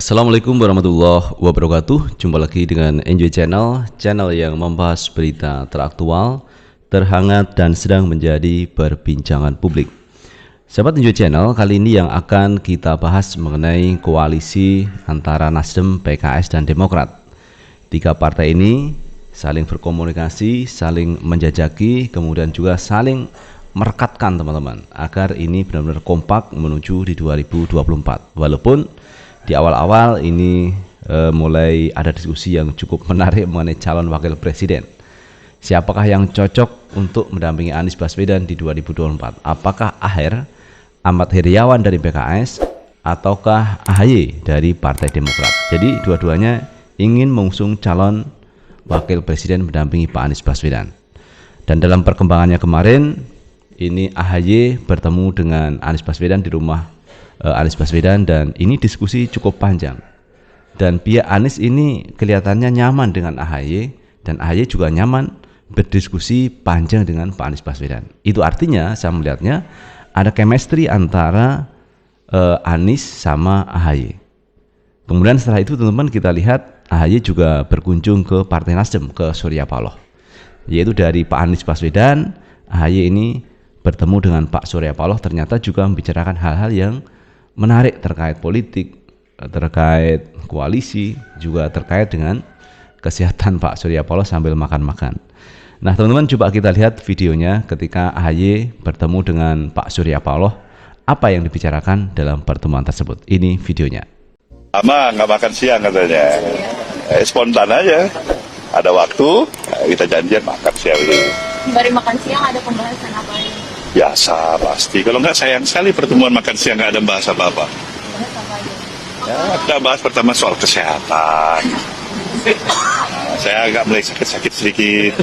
Assalamualaikum warahmatullahi wabarakatuh. Jumpa lagi dengan Enjoy Channel, channel yang membahas berita teraktual, terhangat dan sedang menjadi perbincangan publik. Sahabat Enjoy Channel, kali ini yang akan kita bahas mengenai koalisi antara Nasdem, PKS dan Demokrat. Tiga partai ini saling berkomunikasi, saling menjajaki, kemudian juga saling merekatkan teman-teman agar ini benar-benar kompak menuju di 2024. Walaupun di awal-awal ini mulai ada diskusi yang cukup menarik mengenai calon wakil presiden. Siapakah yang cocok untuk mendampingi Anies Baswedan di 2024? Apakah Aher, Ahmad Heriawan dari PKS, ataukah AHY dari Partai Demokrat? Jadi dua-duanya ingin mengusung calon wakil presiden mendampingi Pak Anies Baswedan. Dan dalam perkembangannya kemarin, ini AHY bertemu dengan Anies Baswedan di rumah Anies Baswedan, dan ini diskusi cukup panjang, dan pihak Anies ini kelihatannya nyaman dengan AHY dan AHY juga nyaman berdiskusi panjang dengan Pak Anies Baswedan. Itu artinya saya melihatnya ada chemistry antara Anies sama AHY. Kemudian setelah itu teman-teman kita lihat AHY juga berkunjung ke Partai Nasdem, ke Surya Paloh, yaitu dari Pak Anies Baswedan. AHY ini bertemu dengan Pak Surya Paloh, ternyata juga membicarakan hal-hal yang menarik terkait politik, terkait koalisi, juga terkait dengan kesehatan Pak Surya Paloh sambil makan-makan. Nah teman-teman, coba kita lihat videonya ketika AHY bertemu dengan Pak Surya Paloh, apa yang dibicarakan dalam pertemuan tersebut. Ini videonya. Lama nggak makan siang katanya, spontan aja. Ada waktu, kita janjian makan siang dulu. Sembari makan siang ada pembahasan apa ini? Biasa pasti. Kalau nggak, sayang sekali pertemuan makan siang nggak ada bahas apa-apa. Bahas apa aja? Ya, kita bahas pertama soal kesehatan. Saya agak mulai sakit-sakit sedikit.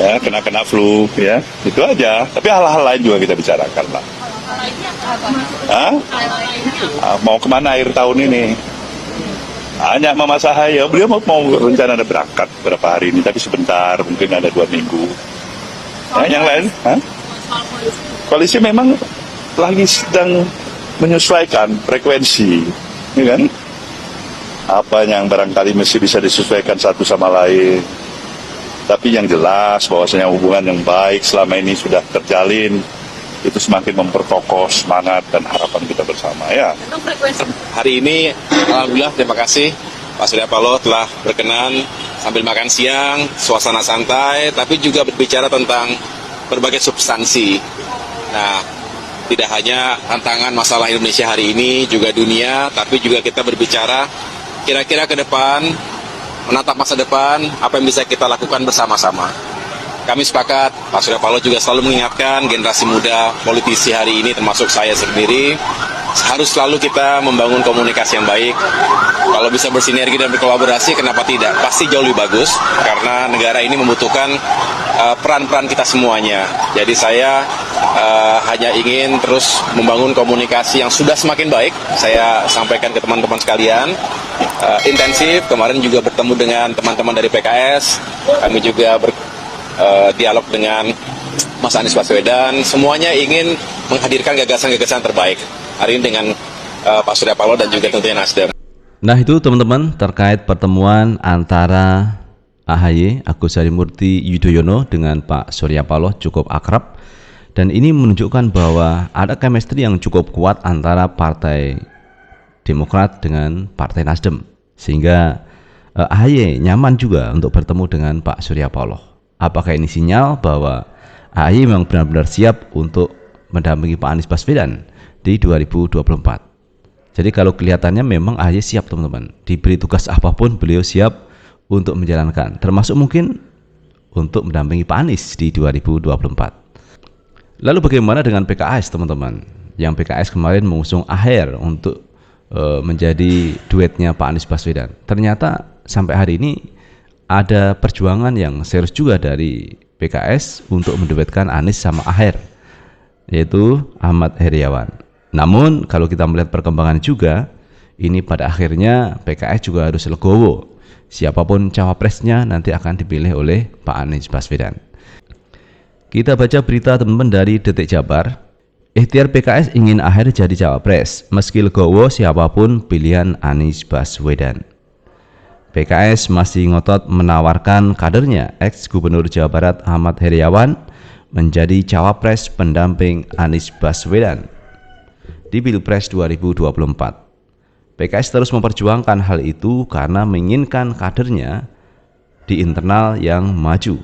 Ya, kena flu, ya. Itu aja. Tapi hal-hal lain juga kita bicarakan lah. Hal lainnya apa? Hah? Hal lainnya apa? Mau kemana akhir tahun ini? Hanya Mama Sahaya, beliau mau rencana ada berangkat beberapa hari ini, tapi sebentar, mungkin ada 2 minggu. Ya, yang lain? Hah? Soal polisi. Koalisi memang lagi sedang menyesuaikan frekuensi, ya kan? Apa yang barangkali mesti bisa disesuaikan satu sama lain. Tapi yang jelas bahwasanya hubungan yang baik selama ini sudah terjalin, itu semakin memperkokoh semangat dan harapan kita bersama, ya. Untuk frekuensi. Hari ini, alhamdulillah, terima kasih Pak Surya Paloh telah berkenan sambil makan siang, suasana santai, tapi juga berbicara tentang berbagai substansi. Nah, tidak hanya tantangan masalah Indonesia hari ini, juga dunia, tapi juga kita berbicara kira-kira ke depan, menatap masa depan, apa yang bisa kita lakukan bersama-sama. Kami sepakat, Pak Surya Paloh juga selalu mengingatkan generasi muda, politisi hari ini termasuk saya sendiri, harus selalu kita membangun komunikasi yang baik. Kalau bisa bersinergi dan berkolaborasi, kenapa tidak? Pasti jauh lebih bagus, karena negara ini membutuhkan peran-peran kita semuanya. Jadi saya hanya ingin terus membangun komunikasi yang sudah semakin baik. Saya sampaikan ke teman-teman sekalian, intensif. Kemarin juga bertemu dengan teman-teman dari PKS, kami juga dialog dengan Mas Anies Baswedan. Semuanya ingin menghadirkan gagasan-gagasan terbaik. Hari ini dengan Pak Surya Paloh dan juga tentunya Nasdem. Nah itu teman-teman terkait pertemuan antara AHY, Agus Harimurti Yudhoyono, dengan Pak Surya Paloh cukup akrab, dan ini menunjukkan bahwa ada chemistry yang cukup kuat antara Partai Demokrat dengan Partai Nasdem, sehingga AHY nyaman juga untuk bertemu dengan Pak Surya Paloh. Apakah ini sinyal bahwa AHY memang benar-benar siap untuk mendampingi Pak Anies Baswedan di 2024? Jadi kalau kelihatannya memang AHY siap teman-teman, diberi tugas apapun beliau siap untuk menjalankan, termasuk mungkin untuk mendampingi Pak Anies di 2024. Lalu bagaimana dengan PKS teman-teman? Yang PKS kemarin mengusung Aher untuk menjadi duetnya Pak Anies Baswedan. Ternyata sampai hari ini ada perjuangan yang serius juga dari PKS untuk menduetkan Anies sama Aher, yaitu Ahmad Heriawan. Namun kalau kita melihat perkembangan juga, ini pada akhirnya PKS juga harus legowo. Siapapun cawapresnya nanti akan dipilih oleh Pak Anies Baswedan. Kita baca berita teman-teman dari Detik Jabar. Ikhtiar PKS ingin AHR jadi cawapres, meski legowo siapapun pilihan Anies Baswedan. PKS masih ngotot menawarkan kadernya ex-Gubernur Jawa Barat Ahmad Heriawan menjadi cawapres pendamping Anies Baswedan di Pilpres 2024. PKS terus memperjuangkan hal itu karena menginginkan kadernya di internal yang maju.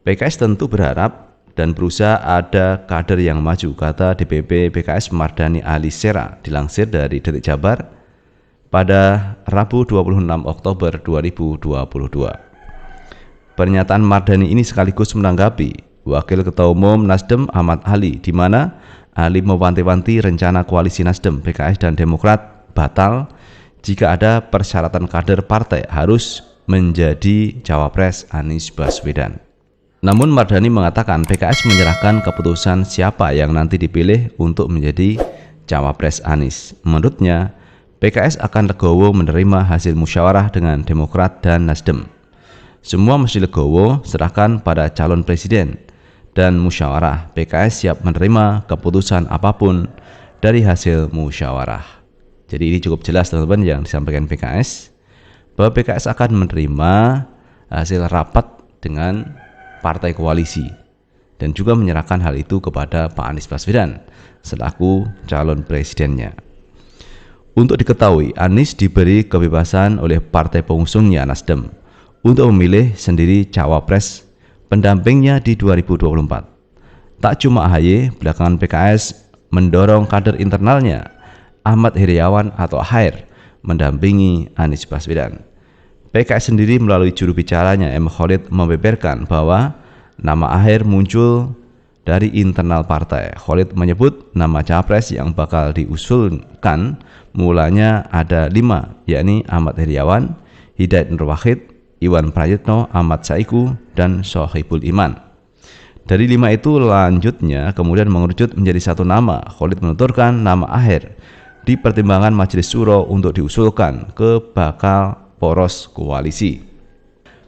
PKS tentu berharap dan berusaha ada kader yang maju, kata DPP PKS Mardani Alisera dilansir dari Detik Jabar pada Rabu 26 Oktober 2022. Pernyataan Mardani ini sekaligus menanggapi Wakil Ketua Umum Nasdem Ahmad Ali, di mana Ali mewanti-wanti rencana koalisi Nasdem, PKS dan Demokrat batal jika ada persyaratan kader partai harus menjadi cawapres Anies Baswedan. Namun Mardani mengatakan PKS menyerahkan keputusan siapa yang nanti dipilih untuk menjadi cawapres Anies. Menurutnya, PKS akan legowo menerima hasil musyawarah dengan Demokrat dan Nasdem. Semua mesti legowo serahkan pada calon presiden dan musyawarah. PKS siap menerima keputusan apapun dari hasil musyawarah. Jadi ini cukup jelas teman-teman yang disampaikan PKS, bahwa PKS akan menerima hasil rapat dengan partai koalisi dan juga menyerahkan hal itu kepada Pak Anies Baswedan selaku calon presidennya. Untuk diketahui, Anies diberi kebebasan oleh partai pengusungnya Nasdem untuk memilih sendiri cawapres pendampingnya di 2024. Tak cuma AHY, belakangan PKS mendorong kader internalnya Ahmad Heriawan atau AHR mendampingi Anies Baswedan. PKS sendiri melalui juru bicaranya M. Khalid membeberkan bahwa nama AHR muncul dari internal partai. Khalid menyebut nama capres yang bakal diusulkan mulanya ada 5, yakni Ahmad Heriawan, Hidayat Nur Wahid, Iwan Prayitno, Ahmad Saiku, dan Sohibul Iman. Dari 5 itu lanjutnya kemudian mengerucut menjadi 1 nama. Khalid menuturkan nama AHR di pertimbangan Majelis Syuro untuk diusulkan ke bakal poros koalisi.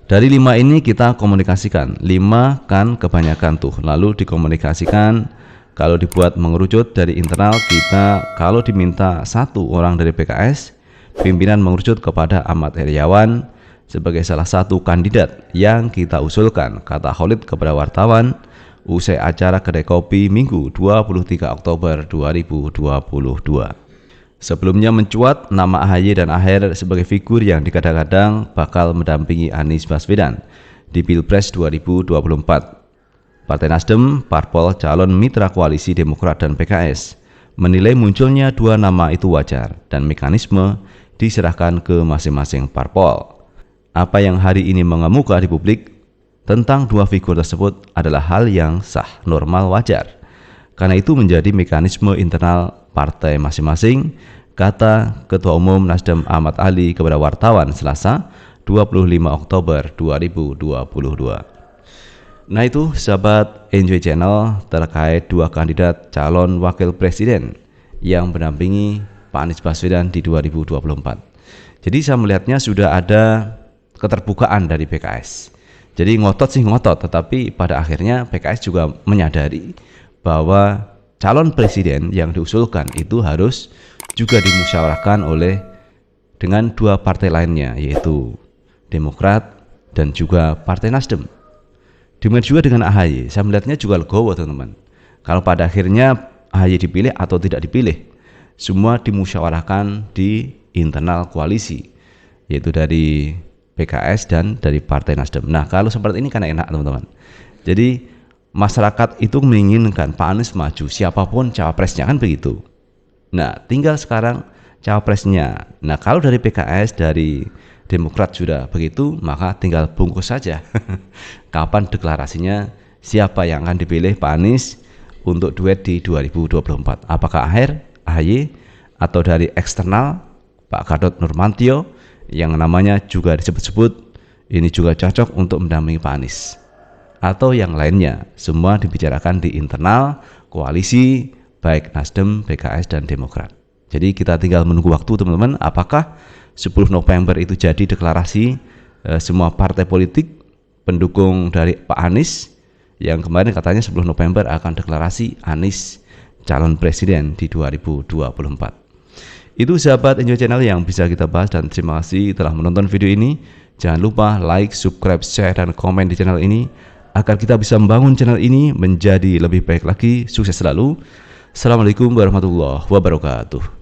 Dari 5 ini kita komunikasikan, 5 kan kebanyakan tuh, lalu dikomunikasikan. Kalau dibuat mengerucut dari internal kita, kalau diminta 1 orang dari PKS, pimpinan mengerucut kepada Ahmad Heriawan sebagai salah satu kandidat yang kita usulkan, kata Khalid kepada wartawan usai acara Kedai Kopi Minggu 23 Oktober 2022. Sebelumnya mencuat nama AHY dan AHR sebagai figur yang digadang-gadang bakal mendampingi Anies Baswedan di Pilpres 2024. Partai Nasdem, parpol calon mitra koalisi Demokrat dan PKS, menilai munculnya 2 nama itu wajar dan mekanisme diserahkan ke masing-masing parpol. Apa yang hari ini mengemuka di publik tentang 2 figur tersebut adalah hal yang sah, normal, wajar. Karena itu menjadi mekanisme internal partai masing-masing, kata Ketua Umum Nasdem Ahmad Ali kepada wartawan Selasa 25 Oktober 2022. Nah itu sahabat Enjoy Channel terkait 2 kandidat calon wakil presiden yang mendampingi Pak Anies Baswedan di 2024. Jadi saya melihatnya sudah ada keterbukaan dari PKS. Jadi ngotot sih ngotot, tetapi pada akhirnya PKS juga menyadari bahwa calon presiden yang diusulkan itu harus juga dimusyawarahkan oleh dengan 2 partai lainnya, yaitu Demokrat dan juga Partai Nasdem. Demikian juga dengan AHY, saya melihatnya juga legowo teman-teman. Kalau pada akhirnya AHY dipilih atau tidak dipilih, semua dimusyawarahkan di internal koalisi, yaitu dari PKS dan dari Partai Nasdem. Nah kalau seperti ini kan enak teman-teman. Jadi masyarakat itu menginginkan Pak Anies maju, siapapun cawapresnya kan begitu. Nah tinggal sekarang cawapresnya. Nah kalau dari PKS, dari Demokrat sudah begitu, maka tinggal bungkus saja. Kapan deklarasinya siapa yang akan dipilih Pak Anies untuk duet di 2024? Apakah AHY atau dari eksternal Pak Gatot Nurmantio yang namanya juga disebut-sebut ini juga cocok untuk mendampingi Pak Anies, atau yang lainnya? Semua dibicarakan di internal koalisi baik Nasdem, PKS dan Demokrat. Jadi kita tinggal menunggu waktu teman-teman, apakah 10 November itu jadi deklarasi semua partai politik pendukung dari Pak Anies yang kemarin katanya 10 November akan deklarasi Anies calon presiden di 2024. Itu sahabat Enjoy Channel yang bisa kita bahas, dan terima kasih telah menonton video ini. Jangan lupa like, subscribe, share, dan komen di channel ini agar kita bisa membangun channel ini menjadi lebih baik lagi. Sukses selalu. Assalamualaikum warahmatullahi wabarakatuh.